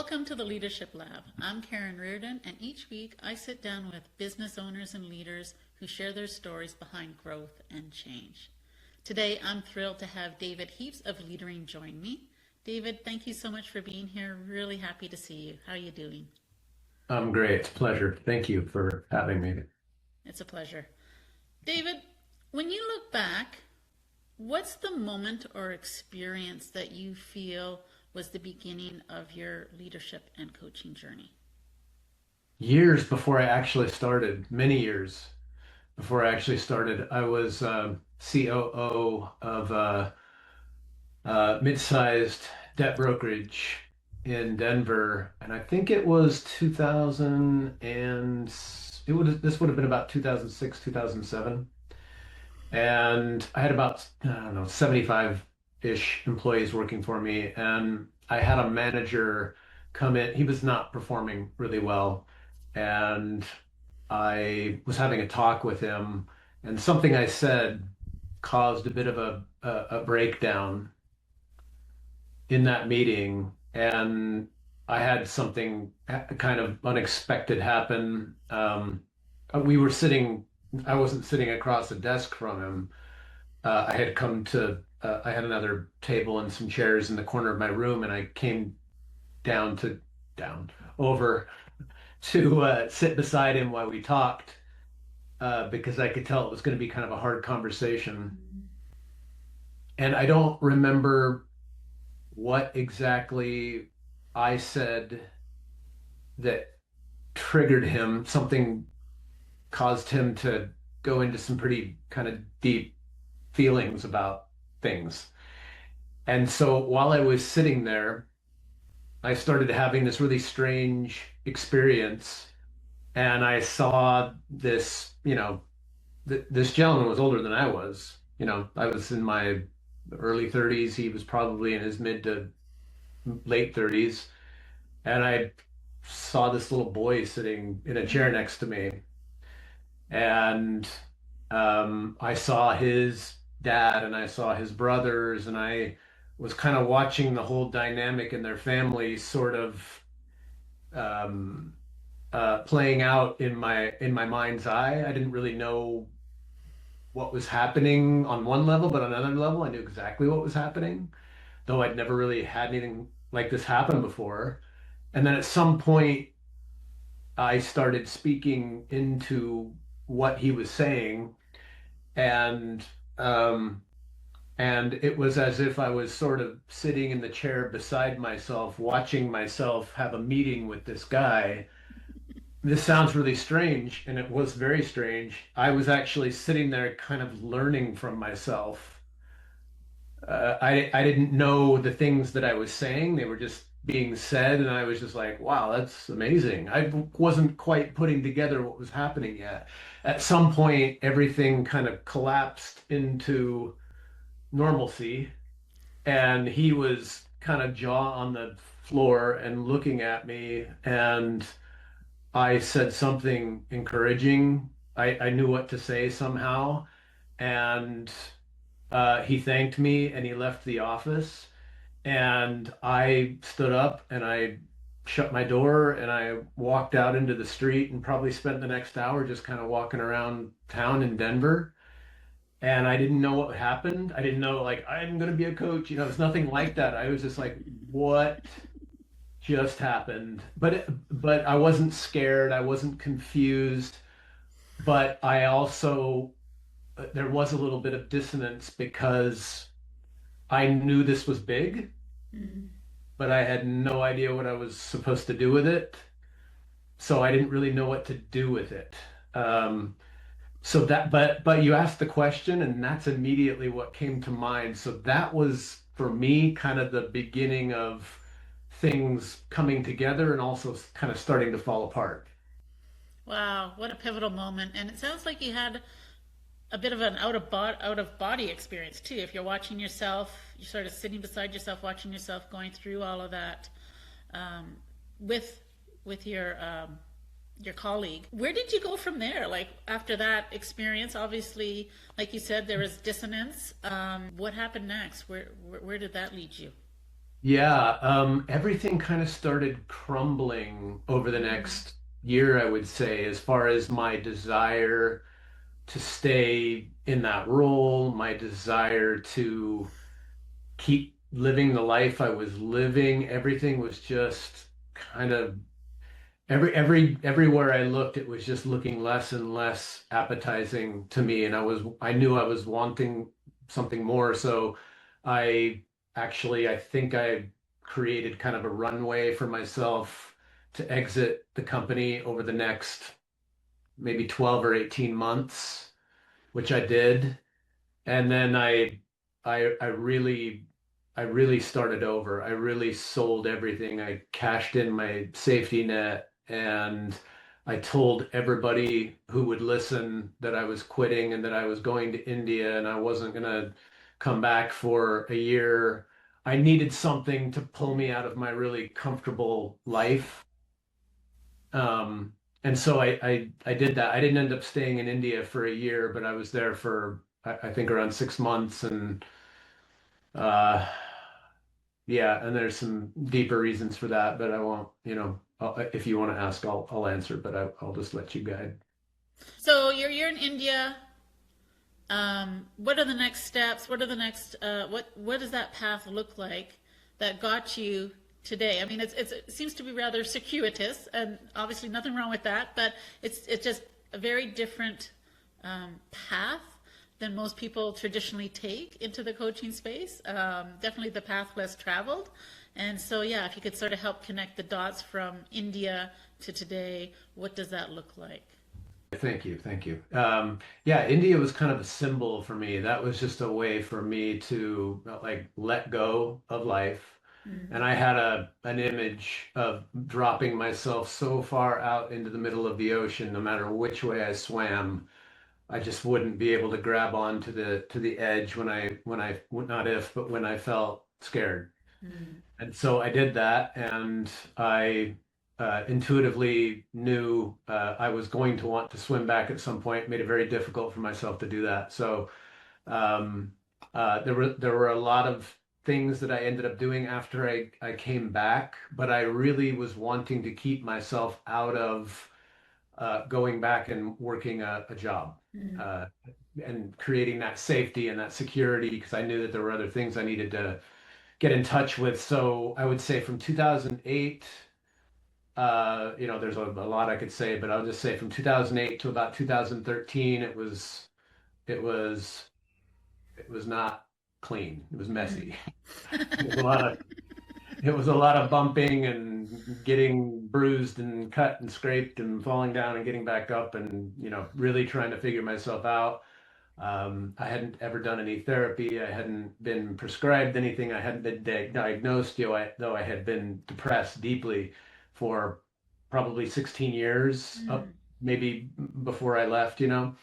Welcome to the Leadership Lab. I'm Karen Riordan, and each week I sit down with business owners and leaders who share their stories behind growth and change. Today, I'm thrilled to have David Heaps of Leadering join me. David, thank you so much for being here. Really happy to see you. How are you doing? I'm great. It's a pleasure. Thank you for having me. It's a pleasure. David, when you look back, what's the moment or experience that you feel was the beginning of your leadership and coaching journey? Years before I actually started, many years before I actually started, I was COO of a mid-sized debt brokerage in Denver, and I think it was 2000 and this would have been about 2006, 2007. And I had about, I don't know, 75-ish employees working for me. And I had a manager come in. He was not performing really well. And I was having a talk with him, and something I said caused a bit of a breakdown in that meeting. And I had something kind of unexpected happen. We were sitting, I wasn't sitting across the desk from him. I had another table and some chairs in the corner of my room, and I came down to, down, over to sit beside him while we talked, because I could tell it was going to be kind of a hard conversation. And I don't remember what exactly I said that triggered him. Something caused him to go into some pretty kind of deep feelings about things. And so while I was sitting there, I started having this really strange experience. And I saw this, this gentleman was older than I was. I was in my early 30s. He was probably in his mid to late 30s. And I saw this little boy sitting in a chair next to me. And I saw his dad and I saw his brothers, and I was kind of watching the whole dynamic in their family sort of um, playing out in my mind's eye. I didn't really know what was happening on one level, but on another level, I knew exactly what was happening, though I'd never really had anything like this happen before. And then at some point, I started speaking into what he was saying, and um, and it was as if I was sort of sitting in the chair beside myself, watching myself have a meeting with this guy. This sounds really strange, and it was very strange. I was actually sitting there kind of learning from myself. I didn't know the things that I was saying. They were just being said, and I was just like, wow, that's amazing. I wasn't quite putting together what was happening yet. At some point, everything kind of collapsed into normalcy, and he was kind of jaw on the floor and looking at me, and I said something encouraging. I knew what to say somehow, and he thanked me and he left the office. And I stood up and I shut my door and I walked out into the street and probably spent the next hour just kind of walking around town in Denver. And I didn't know what happened. I didn't know, like, I'm going to be a coach. It's nothing like that. I was just like, what just happened? But I wasn't scared. I wasn't confused. But I also, there was a little bit of dissonance because I knew this was big, Mhm. but I had no idea what I was supposed to do with it. So I didn't really know what to do with it. But you asked the question, and that's immediately what came to mind. So that was for me kind of the beginning of things coming together and also kind of starting to fall apart. Wow, what a pivotal moment. And it sounds like you had a bit of an out of body experience too. If you're watching yourself, you're sort of sitting beside yourself, watching yourself going through all of that um, with with your colleague. Where did you go from there? Like after that experience, obviously, like you said, there was dissonance. What happened next? Where did that lead you? Yeah, everything kind of started crumbling over the Mm, next year, I would say, as far as my desire to stay in that role, my desire to keep living the life I was living. Everything was just kind of everywhere I looked, it was just looking less and less appetizing to me, and I knew I was wanting something more. So I I think I created kind of a runway for myself to exit the company over the next maybe 12 or 18 months, which I did. And then I really started over. I really sold everything. I cashed in my safety net and I told everybody who would listen that I was quitting and that I was going to India and I wasn't going to come back for a year. I needed something to pull me out of my really comfortable life. Um, and so I did that. I didn't end up staying in India for a year, but I was there for I think around 6 months, and uh, yeah, and there's some deeper reasons for that, but I won't. If you want to ask, I'll answer, but I'll just let you guide. So you're in India. What are the next steps? What are the next? What does that path look like that got you today? I mean, it seems to be rather circuitous, and obviously nothing wrong with that. But it's just a very different path than most people traditionally take into the coaching space. Definitely the path less traveled. And so, yeah, if you could sort of help connect the dots from India to today, what does that look like? Thank you, thank you. Yeah, India was kind of a symbol for me. That was just a way for me to like let go of life. And I had a an image of dropping myself so far out into the middle of the ocean, no matter which way I swam, I just wouldn't be able to grab on to the edge not if, but when I felt scared. Mm. And so I did that, and I intuitively knew I was going to want to swim back at some point. Made it very difficult for myself to do that. So um, there were a lot of things that I ended up doing after I came back, but I really was wanting to keep myself out of going back and working a job. Mm. Uh, and creating that safety and that security because I knew that there were other things I needed to get in touch with. So I would say from 2008, there's a lot I could say, but I'll just say from 2008 to about 2013, it was it was not clean. It was Mm. messy. It was a lot of it was a lot of bumping and getting bruised and cut and scraped and falling down and getting back up and really trying to figure myself out. I hadn't ever done any therapy. I hadn't been prescribed anything. I hadn't been diagnosed, though I had been depressed deeply for probably 16 years, Mm. maybe before I left. So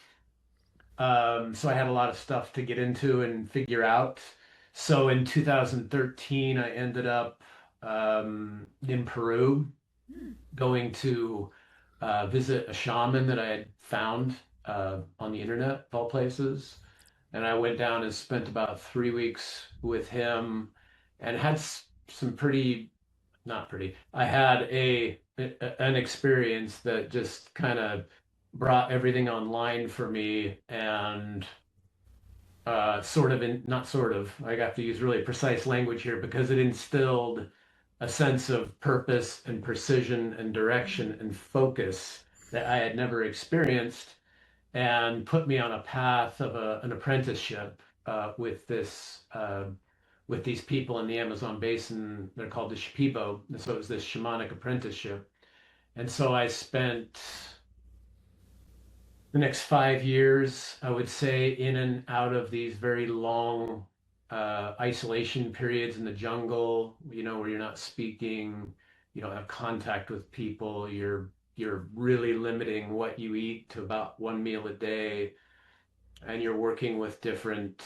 I had a lot of stuff to get into and figure out. So in 2013, I ended up in Peru Mm. going to visit a shaman that I had found on the internet, of all places. And I went down and spent about 3 weeks with him and had some pretty, not pretty, I had an experience that just kind of brought everything online for me and sort of not sort of, I got to use really precise language here because it instilled a sense of purpose and precision and direction and focus that I had never experienced and put me on a path of an apprenticeship with these people in the Amazon basin. They're called the Shipibo. So it was this shamanic apprenticeship. And so I spent the next 5 years, I would say, in and out of these very long isolation periods in the jungle, where you're not speaking, you don't have contact with people, you're really limiting what you eat to about one meal a day, and you're working with different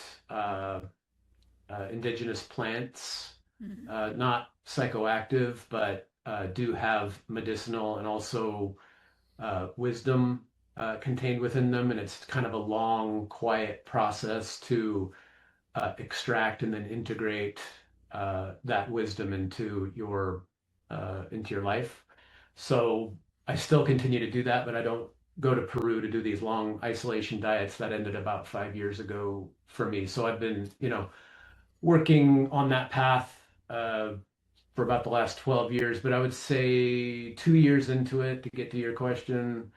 indigenous plants, Mm. not psychoactive, but do have medicinal and also wisdom contained within them, and it's kind of a long, quiet process to extract and then integrate. that wisdom into your life. So I still continue to do that, but I don't go to Peru to do these long isolation diets. That ended about 5 years ago for me. So I've been, working on that path for about the last 12 years. But I would say 2 years into it, to get to your question,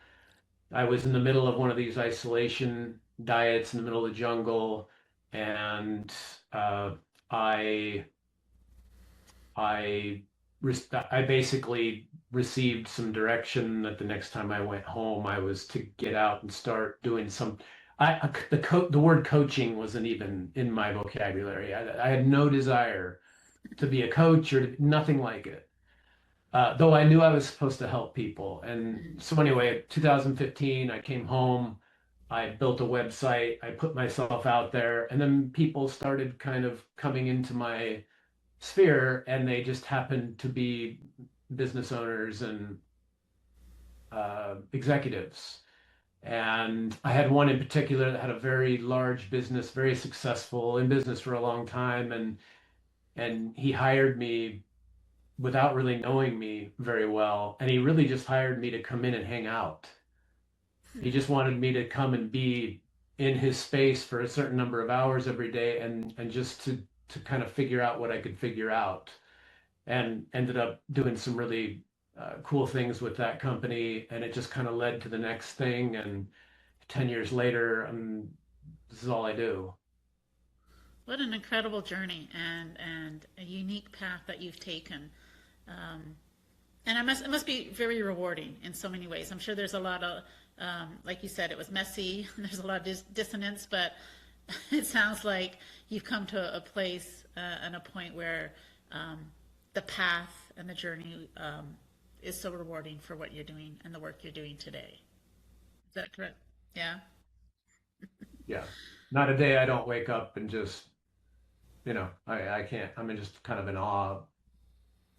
I was in the middle of one of these isolation diets in the middle of the jungle, and uh, I I I basically received some direction that the next time I went home, I was to get out and start doing some. The word coaching wasn't even in my vocabulary. I had no desire to be a coach or nothing like it. Though I knew I was supposed to help people. And so anyway, 2015, I came home. I built a website. I put myself out there, and then people started kind of coming into my sphere, and they just happened to be business owners and executives. And I had one in particular that had a very large business, very successful in business for a long time, and he hired me without really knowing me very well, and he really just hired me to come in and hang out. He just wanted me to come and be in his space for a certain number of hours every day, and just to kind of figure out what I could figure out, and ended up doing some really cool things with that company, and it just kind of led to the next thing. And 10 years later, this is all I do. What an incredible journey and a unique path that you've taken. Um, and it must be very rewarding in so many ways. I'm sure there's a lot of, like you said, it was messy. There's a lot of dissonance, but it sounds like you've come to a place and a point where um, the path and the journey is so rewarding for what you're doing and the work you're doing today. Is that correct? Yeah. Yeah. Not a day I don't wake up and just, I can't, I'm just kind of in awe of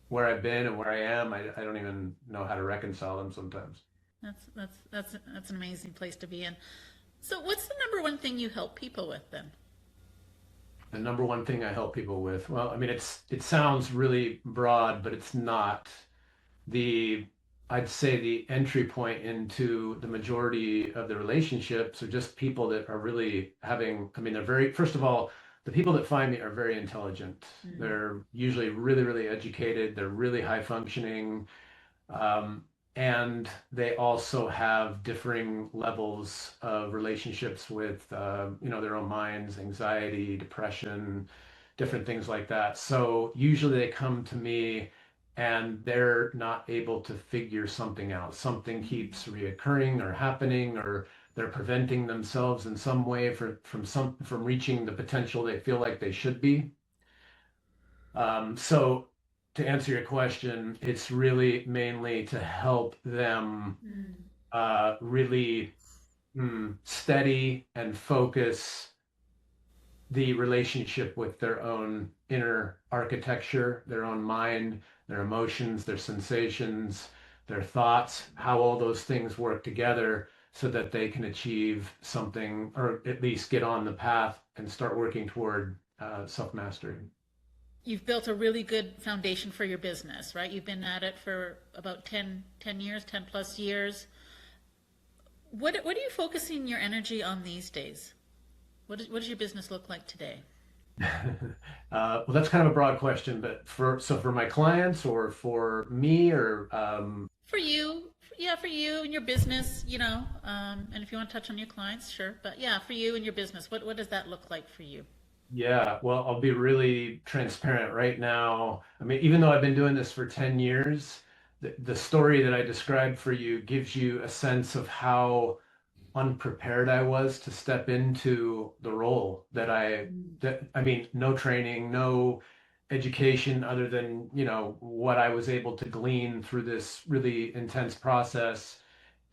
where I've been and where I am. I don't even know how to reconcile them sometimes. That's an amazing place to be in. So, what's the number one thing you help people with then? The number one thing I help people with, well, I mean, it sounds really broad, but it's not. The I'd say the entry point into the majority of the relationships are just people that are really having, I mean, they're very, first of all, the people that find me are very intelligent. Mm. They're usually really, really educated. They're really high functioning. Um, and they also have differing levels of relationships with, their own minds, anxiety, depression, different things like that. So usually they come to me and they're not able to figure something out. Something keeps reoccurring or happening, or they're preventing themselves in some way from reaching the potential they feel like they should be. So to answer your question, it's really mainly to help them Mm. really steady and focus the relationship with their own inner architecture, their own mind, their emotions, their sensations, their thoughts, how all those things work together so that they can achieve something, or at least get on the path and start working toward self-mastery. You've built a really good foundation for your business, right? You've been at it for about 10 years, 10 plus years. What are you focusing your energy on these days? What does your business look like today? Well, that's kind of a broad question, but for my clients or for me or For you, yeah, for you and your business, and if you want to touch on your clients, sure. But yeah, for you and your business, what does that look like for you? yeah, well, I'll be really transparent right now. I mean, even though I've been doing this for 10 years, the story that I described for you gives you a sense of how unprepared I was to step into the role I mean, no training, no education other than, what I was able to glean through this really intense process.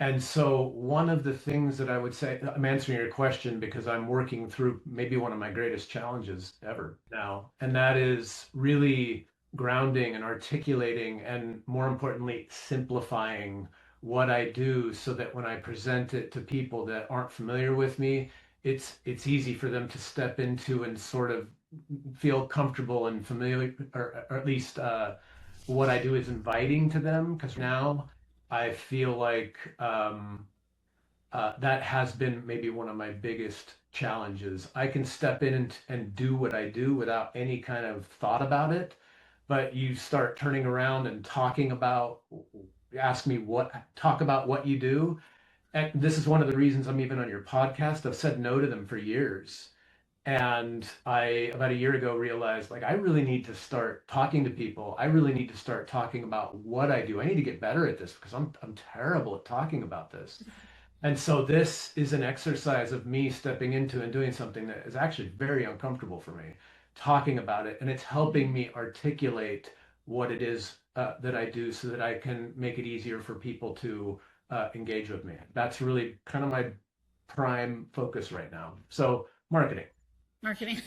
And so one of the things that I would say, I'm answering your question because I'm working through maybe one of my greatest challenges ever now, and that is really grounding and articulating and more importantly, simplifying what I do so that when I present it to people that aren't familiar with me, it's easy for them to step into and sort of feel comfortable and familiar, or at least what I do is inviting to them. Because now I feel like that has been maybe one of my biggest challenges. I can step in and do what I do without any kind of thought about it, but you start turning around and talking about, ask me what, talk about what you do. And this is one of the reasons I'm even on your podcast. I've said no to them for years. And I, about a year ago, realized like I really need to start talking to people. I really need to start talking about what I do. I need to get better at this because I'm terrible at talking about this. And so this is an exercise of me stepping into and doing something that is actually very uncomfortable for me, talking about it, and it's helping me articulate what it is that I do so that I can make it easier for people to engage with me. That's really kind of my prime focus right now. So marketing. Marketing.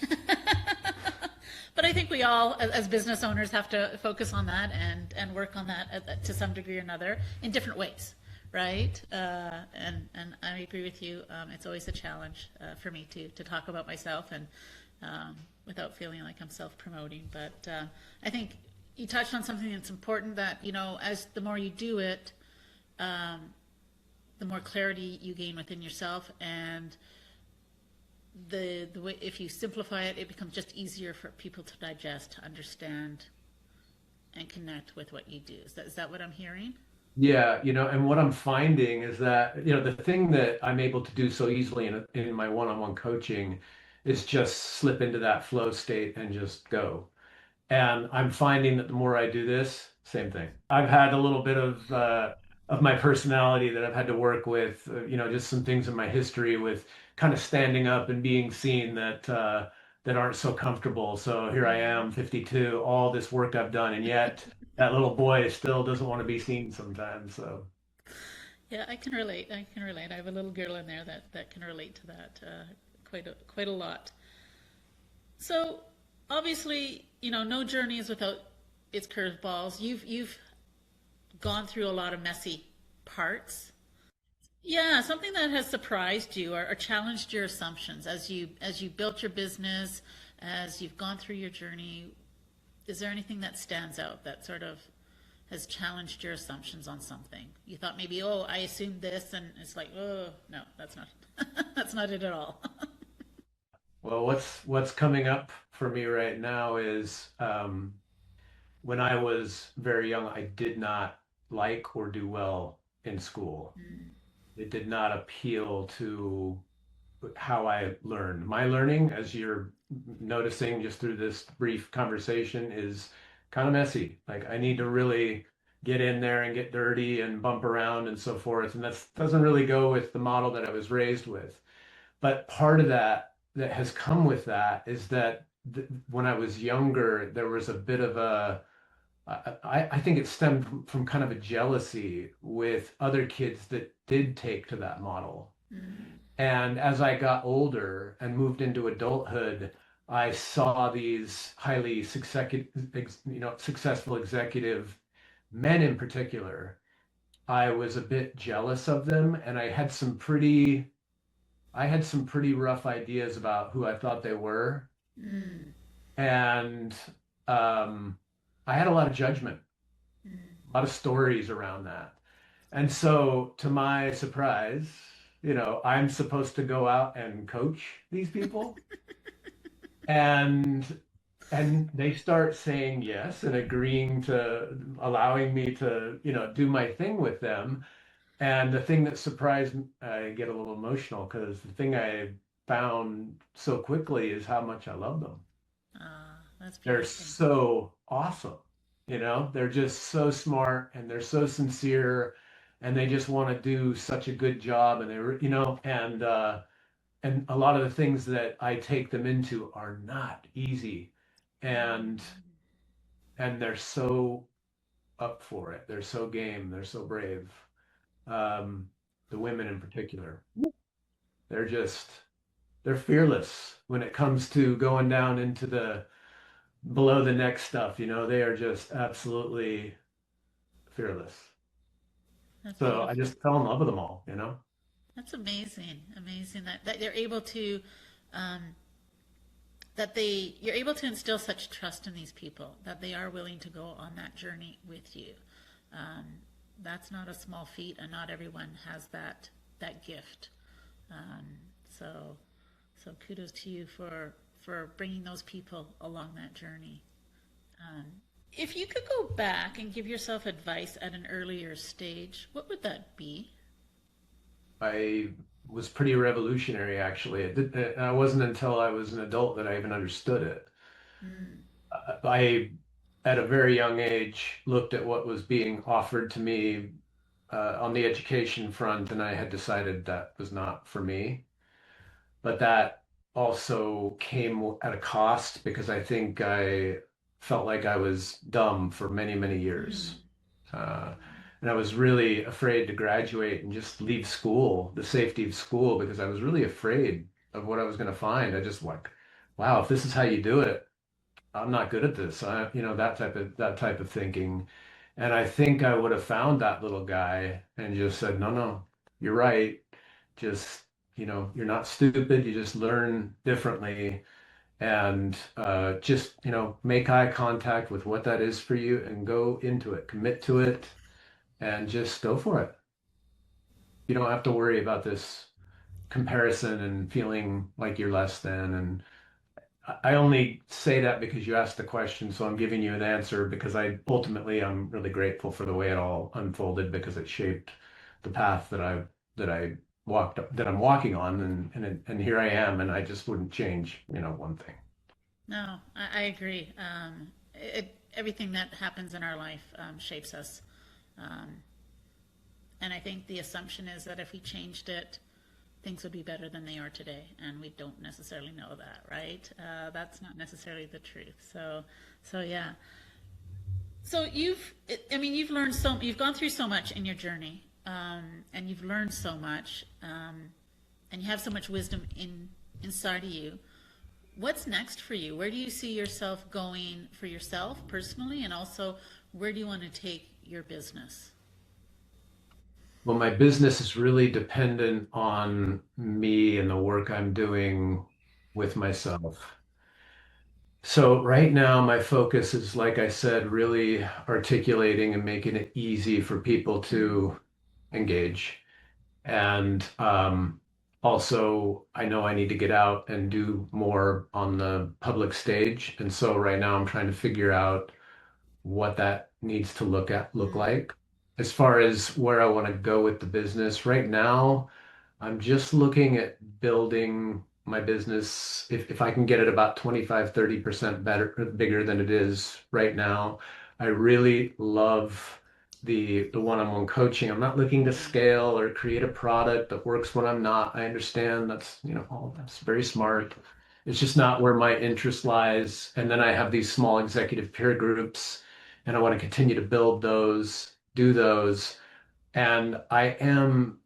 But I think we all, as business owners, have to focus on that and work on that to some degree or another in different ways, right? And I agree with you. It's always a challenge for me to talk about myself and without feeling like I'm self-promoting. But I think you touched on something that's important, that, you know, as the more you do it, the more clarity you gain within yourself, and the way, if you simplify it, it becomes just easier for people to digest, to understand, and connect with what you do. Is that what I'm hearing? Yeah, and what I'm finding is that, the thing that I'm able to do so easily in my one-on-one coaching is just slip into that flow state and just go. And I'm finding that the more I do this, same thing. I've had a little bit of my personality that I've had to work with, just some things in my history with kind of standing up and being seen that aren't so comfortable. So here I am, 52, all this work I've done, and yet that little boy still doesn't want to be seen sometimes. So Yeah, I can relate. I can relate. I have a little girl in there that can relate to that quite a lot. So obviously, you know, no journey is without its curveballs. You've gone through a lot of messy parts. Yeah, something that has surprised you or challenged your assumptions as you built your business, as you've gone through your journey. Is there anything that stands out that sort of has challenged your assumptions on something? You thought maybe, oh, I assumed this, and it's like, oh, no, that's not that's not it at all. well, what's coming up for me right now is when I was very young, I did not like or do well in school. It did not appeal to how I learned. My learning, as you're noticing just through this brief conversation, is kind of messy. Like I need to really get in there and get dirty and bump around and so forth. And that doesn't really go with the model that I was raised with. But part of that has come with that is that when I was younger, there was a bit of I think it stemmed from kind of a jealousy with other kids that did take to that model. And as I got older and moved into adulthood, I saw these highly successful executive men in particular. I was a bit jealous of them, and I had some pretty rough ideas about who I thought they were, Mm, and I had a lot of judgment, a lot of stories around that. And so, to my surprise, I'm supposed to go out and coach these people, and they start saying yes and agreeing to allowing me to, do my thing with them. And the thing that surprised me, I get a little emotional because the thing I found so quickly is how much I love them. that's They're beautiful. so awesome. They're just so smart and they're so sincere and they just want to do such a good job. And and a lot of the things that I take them into are not easy. And they're so up for it. They're so game. They're so brave. Um, the women in particular, they're just they're fearless when it comes to going down into the below the neck stuff. They are just absolutely fearless. That's So I beautiful. just fell in love with them all. That's amazing. Amazing that they're able to um, you're able to instill such trust in these people that they are willing to go on that journey with you. Um, that's not a small feat, and not everyone has that gift. Um, so so kudos to you for bringing those people along that journey. Um, if you could go back and give yourself advice at an earlier stage, what would that be? I was pretty revolutionary, actually. It wasn't until I was an adult that I even understood it. Mm, I, at a very young age, looked at what was being offered to me on the education front, and I had decided that was not for me. But that also came at a cost because I think I felt like I was dumb for many, many mm, years. Uh, and I was really afraid to graduate and just leave school, the safety of school, because I was really afraid of what I was going to find. I just like, wow, if this is how you do it, I'm not good at this. That type of thinking. And I think I would have found that little guy and just said, no, no, you're right. Just, you're not stupid. You just learn differently and just, make eye contact with what that is for you and go into it, commit to it and just go for it. You don't have to worry about this comparison and feeling like you're less than. And I only say that because you asked the question, so I'm giving you an answer because I'm really grateful for the way it all unfolded because it shaped the path that I that I'm walking on, and here I am, and I just wouldn't change, one thing. no, I agree. Everything that happens in our life shapes us. Um, and I think the assumption is that if we changed it, things would be better than they are today. And we don't necessarily know that, right? That's not necessarily the truth. So yeah. So I mean, you've gone through so much in your journey, and you've learned so much, and you have so much wisdom inside of you. What's next for you? Where do you see yourself going for yourself personally, and also where do you want to take your business? Well, my business is really dependent on me and the work I'm doing with myself. So right now, my focus is, like I said, really articulating and making it easy for people Mm, to engage. And also, I know I need to get out and do more on the public stage. And so right now, I'm trying to figure out what that needs to look mm, like. As far as where I want to go with the business, right now, I'm just looking at building my business. If I can get it about 25-30% better, bigger than it is right now. I really love the one-on-one coaching. I'm not looking to mm, scale or create a product that works when I'm not. I understand that's, all that's very smart. It's just not where my interest lies. And then I have these small executive peer groups, and I want to continue to build those, do those. And I am,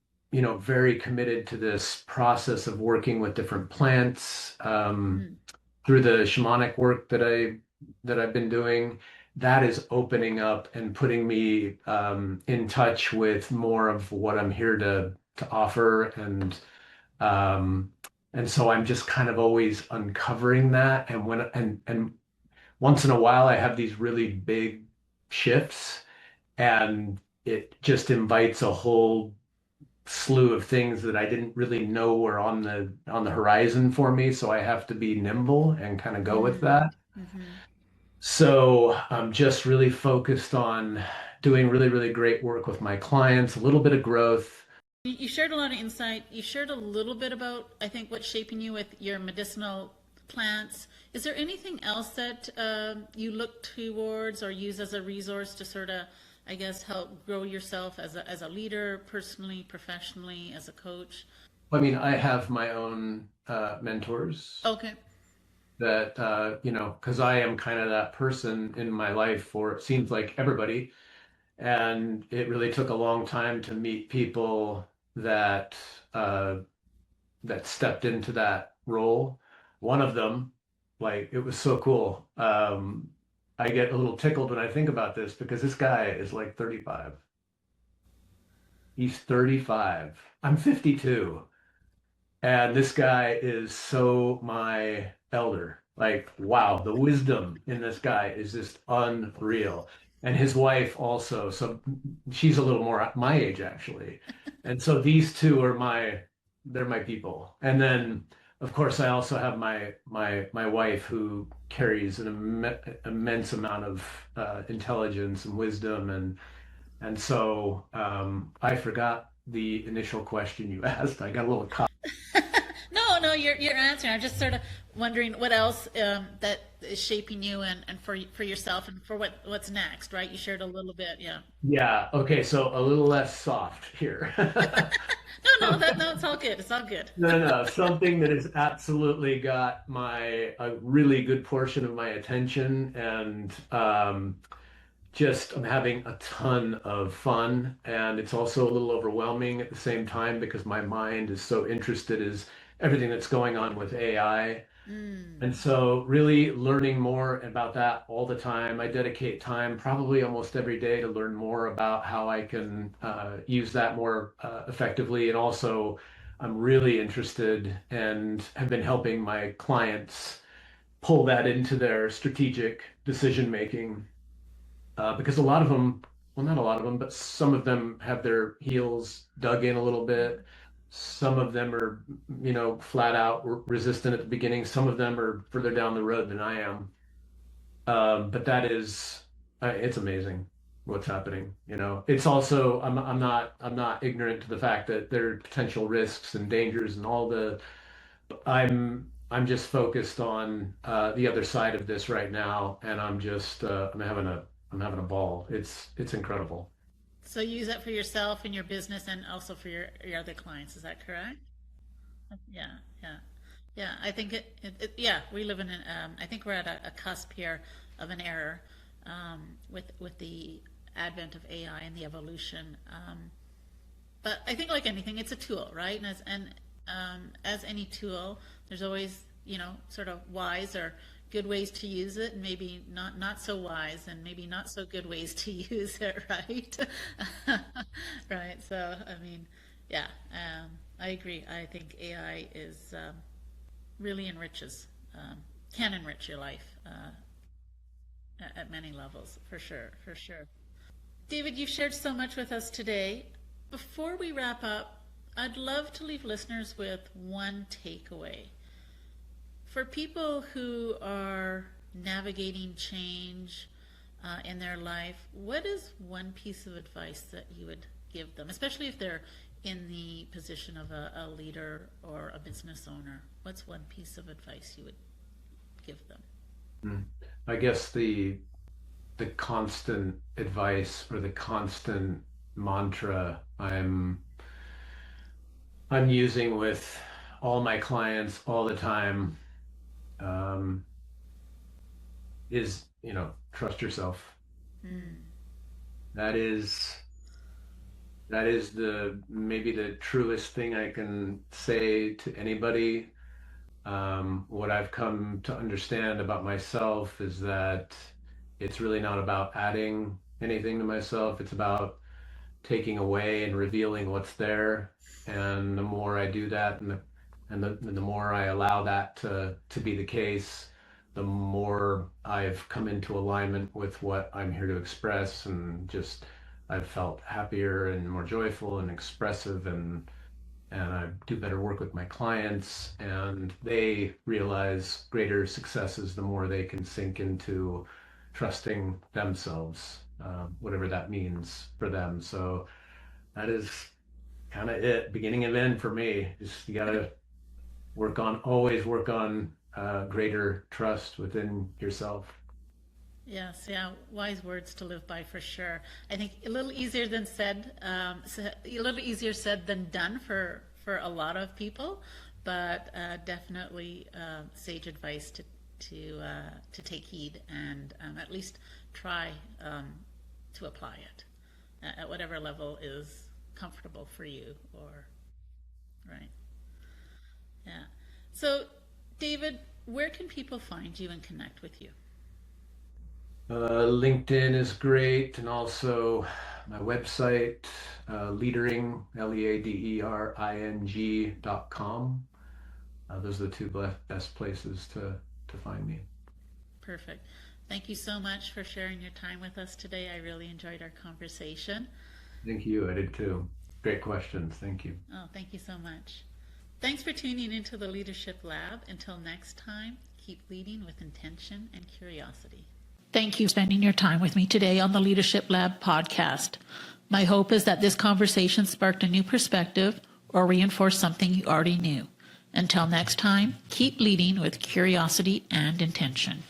very committed to this process of working with different plants mm, through the shamanic work that I've been doing. That is opening up and putting me in touch with more of what I'm here to offer, um, and so I'm just kind of always uncovering that. And once in a while, I have these really big shifts, and it just invites a whole slew of things that I didn't really know were on the horizon for me. So I have to be nimble and kind of go with mm, that. mhm. So I'm just really focused on doing really, really great work with my clients, a little bit of growth. You shared a lot of insight. You shared a little bit about, I think, what's shaping you with your medicinal plants. Is there anything else that you look towards or use as a resource to sort of, I guess, help grow yourself as a leader, personally, professionally, as a coach? I mean, I have my own mentors Okay. that, because I am kind of that person in my life for it seems like everybody. And it really took a long time to meet people that uh, that stepped into that role. One of them, like, it was so cool. I get a little tickled when I think about this because this guy is like 35. He's 35. I'm 52. And this guy is so my elder. Like, wow, the wisdom in this guy is just unreal. And his wife also, so she's a little more my age actually. And so these two are they're my people. And then of course I also have my wife who carries an immense amount of intelligence and wisdom and so I forgot the initial question you asked. I got a little caught. No, no, you're answering. I'm just sort of wondering what else that is shaping you and for yourself and for what's next, right? You shared a little bit, yeah. Yeah, okay, so a little less soft here. No, no, that no, it's all good. It's all good. No, no, something that has absolutely got my a really good portion of my attention and just I'm having a ton of fun and it's also a little overwhelming at the same time because my mind is so interested is everything that's going on with AI. Mm, And so, really learning more about that all the time. I dedicate time, probably almost every day, to learn more about how I can use that more effectively. And also, I'm really interested and have been helping my clients pull that into their strategic decision making because a lot of them, well, not a lot of them, but some of them have their heels dug in a little bit. Some of them are, flat out resistant at the beginning. Some of them are further down the road than I am. But that is, it's amazing what's happening. It's also, I'm not ignorant to the fact that there are potential risks and dangers and all the I'm just focused on the other side of this right now, and I'm having a ball. It's incredible. so you use that for yourself and your business and also for your other clients. Is that correct? Yeah, yeah, yeah. I think yeah, we live in an. I think we're at a cusp here of an era with the advent of AI and the evolution. But I think like anything, it's a tool, right? As any tool, there's always sort of wise or good ways to use it, and maybe not so wise, and maybe not so good ways to use it, right? Right. So I mean, yeah, I agree. I think AI is really enriches, can enrich your life at many levels, for sure, for sure. David, you've shared so much with us today. Before we wrap up, I'd love to leave listeners with one takeaway. For people who are navigating change in their life, what is one piece of advice that you would give them, especially if they're in the position of a leader or a business owner? What's one piece of advice you would give them? Mm. I guess the constant advice or the constant mantra I'm using with all my clients all the time um, is, trust yourself. Mm, That is that is the maybe the truest thing I can say to anybody. What I've come to understand about myself is that it's really not about adding anything to myself. It's about taking away and revealing what's there. And the more I do that, and the more I allow that to be the case, the more I've come into alignment with what I'm here to express, and just I've felt happier and more joyful and expressive, and I do better work with my clients, and they realize greater successes the more they can sink into trusting themselves, whatever that means for them. So that is kind of it, beginning and end for me. Just you gotta always work on greater trust within yourself. yes, yeah, wise words to live by for sure. I think a little easier than said, a little easier said than done for a lot of people, but definitely sage advice to take heed and at least try to apply it at whatever level is comfortable for you, or right. Yeah. So, David, where can people find you and connect with you? LinkedIn is great, and also my website, leadering.com. Those are the two best places to to find me. Perfect. Thank you so much for sharing your time with us today. I really enjoyed our conversation. Thank you. I did too. Great questions. Thank you. Oh, thank you so much. Thanks for tuning into the Leadership Lab. Until next time, keep leading with intention and curiosity. Thank you for spending your time with me today on the Leadership Lab podcast. My hope is that this conversation sparked a new perspective or reinforced something you already knew. Until next time, keep leading with curiosity and intention.